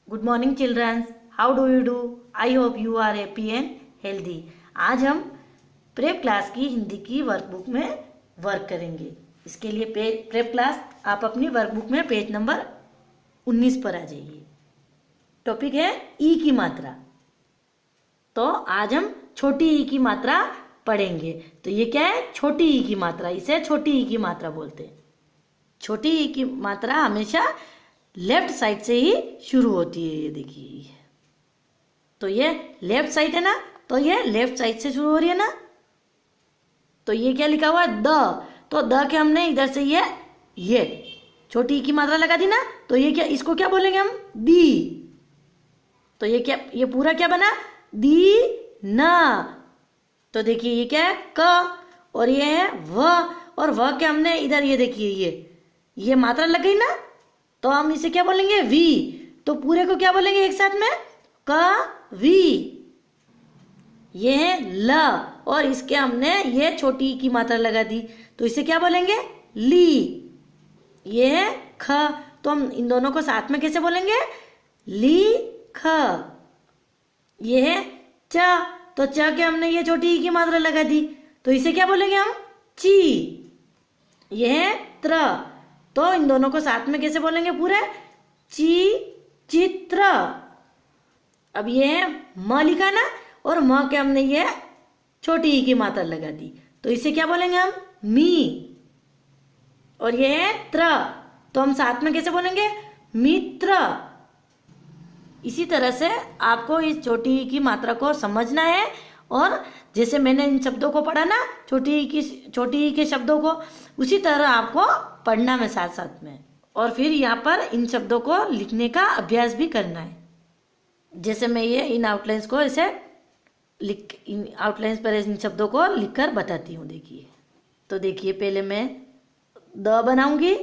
Good morning childrens, how do you do? I hope you are happy and healthy. आज हम prep class की हिंदी की workbook में work करेंगे। इसके लिए प्रेप क्लास आप अपनी वर्कबुक में पेज नंबर 19 पर आ जाइए। टॉपिक है ई की मात्रा। तो आज हम छोटी ई की मात्रा पढ़ेंगे। तो ये क्या है? छोटी ई की मात्रा। इसे छोटी ई की मात्रा बोलते हैं। छोटी ई की मात्रा हमेशा लेफ्ट साइड से ही शुरू होती है। ये देखिए, तो ये लेफ्ट साइड है ना, तो ये लेफ्ट साइड से शुरू हो रही है ना। तो ये क्या लिखा हुआ है? द। तो द के हमने इधर से ये छोटी ई की मात्रा लगा दी ना, तो ये क्या, इसको क्या बोलेंगे हम? दी। तो ये क्या, ये पूरा क्या बना? दी ना। तो देखिए ये क्या है? क। और ये है व। और व के हमने इधर ये देखिए ये मात्रा लग गई ना, तो हम इसे क्या बोलेंगे? वी। तो पूरे को क्या बोलेंगे एक साथ में? क वी। ये है ल, और इसके हमने ये छोटी की मात्रा लगा दी, तो इसे क्या बोलेंगे? ली। ये है ख, तो हम इन दोनों को साथ में कैसे बोलेंगे? ली ख। ये है च, तो च के हमने ये छोटी की मात्रा लगा दी, तो इसे क्या बोलेंगे हम? ची। ये है त्र, तो इन दोनों को साथ में कैसे बोलेंगे पूरे? ची चित्र। अब ये है म लिखा ना, और म के हमने ये छोटी ई की मात्रा लगा दी, तो इसे क्या बोलेंगे हम? मी। और ये है त्र, तो हम साथ में कैसे बोलेंगे? मित्र। इसी तरह से आपको इस छोटी ई की मात्रा को समझना है, और जैसे मैंने इन शब्दों को पढ़ा ना, छोटी ई के शब्दों को, उसी तरह आपको पढ़ना है साथ साथ में। और फिर यहाँ पर इन शब्दों को लिखने का अभ्यास भी करना है। जैसे मैं ये इन आउटलाइंस को ऐसे इन आउटलाइंस पर इन शब्दों को लिखकर बताती हूँ। देखिए, तो देखिए पहले मैं द बनाऊंगी,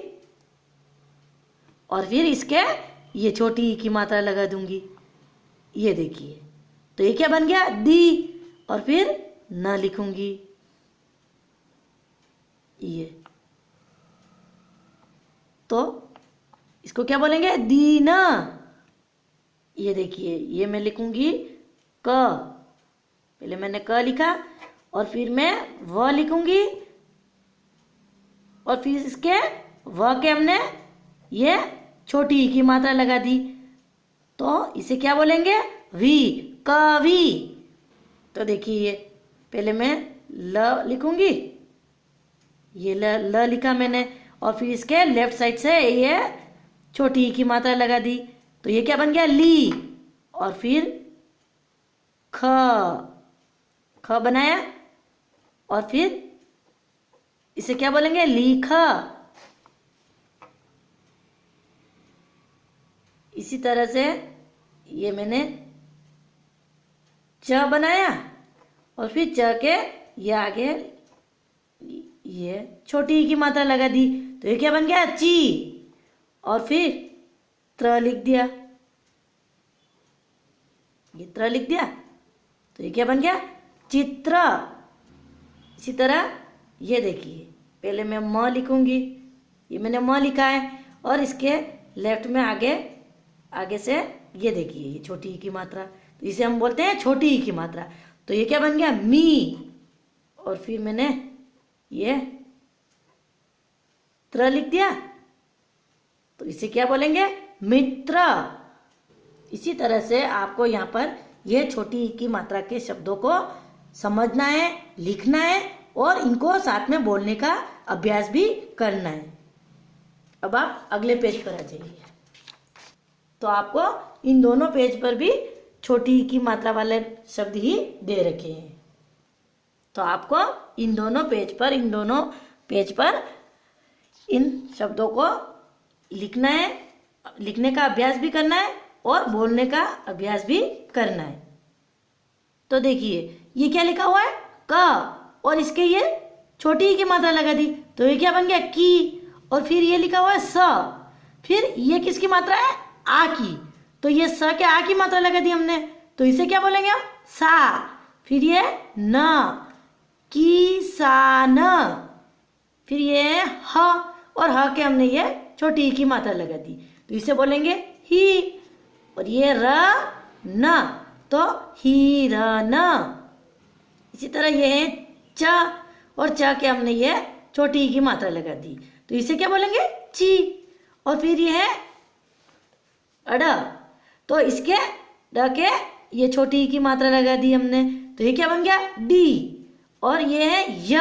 और फिर इसके ये छोटी ई की मात्रा लगा दूंगी। ये देखिए, तो ये क्या बन गया? दी। और फिर न लिखूंगी, ये, तो इसको क्या बोलेंगे? दीन। ये देखिए, ये मैं लिखूंगी क, पहले मैंने क लिखा, और फिर मैं व लिखूंगी, और फिर इसके व के हमने ये छोटी ई की मात्रा लगा दी, तो इसे क्या बोलेंगे? वी, कवि। तो देखिए, ये पहले मैं ल लिखूंगी, ये ल लिखा मैंने, और फिर इसके लेफ्ट साइड से ये छोटी ई की मात्रा लगा दी, तो ये क्या बन गया? ली। और फिर ख बनाया, और फिर इसे क्या बोलेंगे? लिख। इसी तरह से ये मैंने च बनाया, और फिर च के ये आगे ये छोटी ई की मात्रा लगा दी, तो ये क्या बन गया? ची। और फिर त्र लिख दिया, ये त्र लिख दिया, तो ये क्या बन गया? चित्र। इसी तरह ये देखिए, पहले मैं म लिखूंगी, ये मैंने म लिखा है, और इसके लेफ्ट में आगे से ये देखिए ये छोटी ई की मात्रा, तो इसे हम बोलते हैं छोटी ई की मात्रा। तो ये क्या बन गया? मी। और फिर मैंने ये त्र लिख दिया, तो इसे क्या बोलेंगे? मित्र। इसी तरह से आपको यहाँ पर ये छोटी ई की मात्रा के शब्दों को समझना है, लिखना है, और इनको साथ में बोलने का अभ्यास भी करना है। अब आप अगले पेज पर आ जाइए। तो आपको इन दोनों पेज पर भी छोटी ई की मात्रा वाले शब्द ही दे रखे हैं। तो आपको इन दोनों पेज पर इन शब्दों को लिखना है, लिखने का अभ्यास भी करना है, और बोलने का अभ्यास भी करना है। तो देखिए, ये क्या लिखा हुआ है? क, और इसके ये छोटी ई की मात्रा लगा दी, तो ये क्या बन गया? की। और फिर ये लिखा हुआ है स, फिर ये किसकी मात्रा है? आ की, तो ये स के आ की मात्रा लगा दी हमने, तो इसे क्या बोलेंगे हम? सा। फिर ये न, की सा न, फिर ये ह, और ह के हमने ये छोटी ई की मात्रा लगा दी, तो इसे बोलेंगे ही। और और ये र न तो हिरन। इसी तरह ये है च और च के हमने ये छोटी ई की मात्रा लगा दी तो इसे क्या बोलेंगे ची। और फिर ये है अड़ तो इसके ड के ये छोटी ई की मात्रा लगा दी हमने तो ये क्या बन गया डी। और ये है य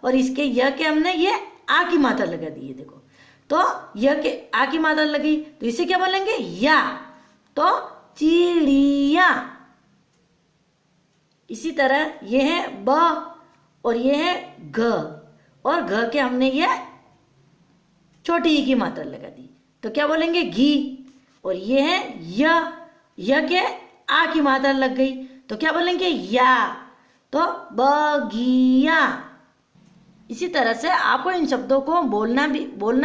और इसके य के हमने ये आ की मात्रा लगा दी है देखो तो य के आ की मात्रा लगी तो इसे क्या बोलेंगे या तो चिड़िया। इसी तरह ये है ब और ये है घ और घ के हमने ये छोटी ई की मात्रा लगा दी तो क्या बोलेंगे घी। और ये है य के आ की मात्रा लग गई तो क्या बोलेंगे या तो बगिया। इसी तरह से आपको इन शब्दों को बोलना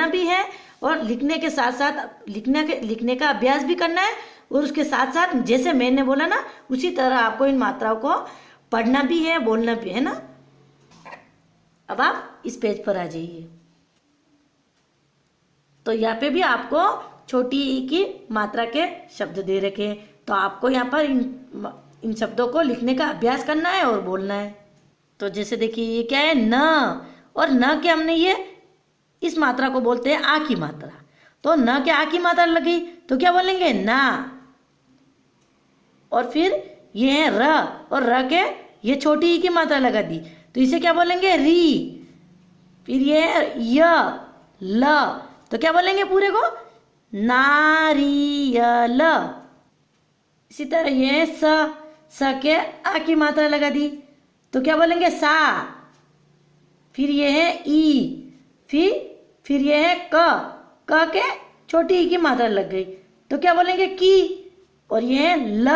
भी है और लिखने के साथ साथ लिखने का अभ्यास भी करना है और उसके साथ साथ जैसे मैंने बोला ना उसी तरह आपको इन मात्राओं को पढ़ना भी है बोलना भी है ना। अब आप इस पेज पर आ जाइए तो यहाँ पे भी आपको छोटी ई की मात्रा के शब्द दे रखे हैं तो आपको यहाँ पर इन शब्दों को लिखने का अभ्यास करना है और बोलना है। तो जैसे देखिए ये क्या है न और न के हमने ये इस मात्रा को बोलते हैं आ की मात्रा तो न के आ की मात्रा लगी तो क्या बोलेंगे ना। और फिर ये है र और र के ये छोटी ई की मात्रा लगा दी तो इसे क्या बोलेंगे री। फिर ये है य ल तो क्या बोलेंगे पूरे को नारियल। इसी तरह ये है स के आ की मात्रा लगा दी तो क्या बोलेंगे सा। फिर ये है ई फिर ये है क के छोटी ई की मात्रा लग गई तो क्या बोलेंगे की। और ये है ल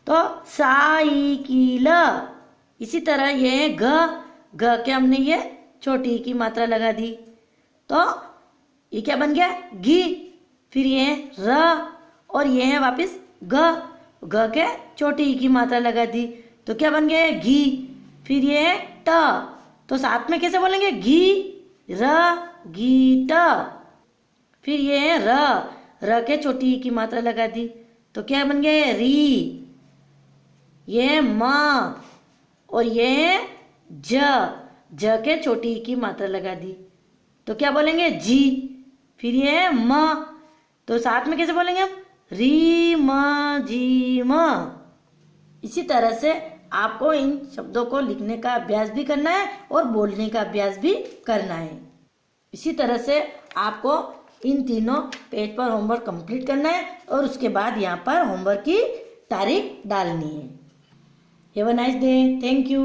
तो साइकिल। इसी तरह ये है घ के हमने ये छोटी ई की मात्रा लगा दी तो ये क्या बन गया घी। फिर ये है र और ये है वापस घ के छोटी ई की मात्रा लगा दी तो क्या बन गया घी। फिर ये है ट तो साथ में कैसे बोलेंगे घी र घी ट। फिर ये है र के छोटी ई की मात्रा लगा दी तो क्या बन गया री। ये है म और ये है ज के छोटी ई की मात्रा लगा दी तो क्या बोलेंगे जी। फिर ये है म तो साथ में कैसे बोलेंगे हम री म जी म। इसी तरह से आपको इन शब्दों को लिखने का अभ्यास भी करना है और बोलने का अभ्यास भी करना है। इसी तरह से आपको इन तीनों पेज पर होमवर्क कंप्लीट करना है और उसके बाद यहाँ पर होमवर्क की तारीख डालनी है। Have a nice day. Thank you.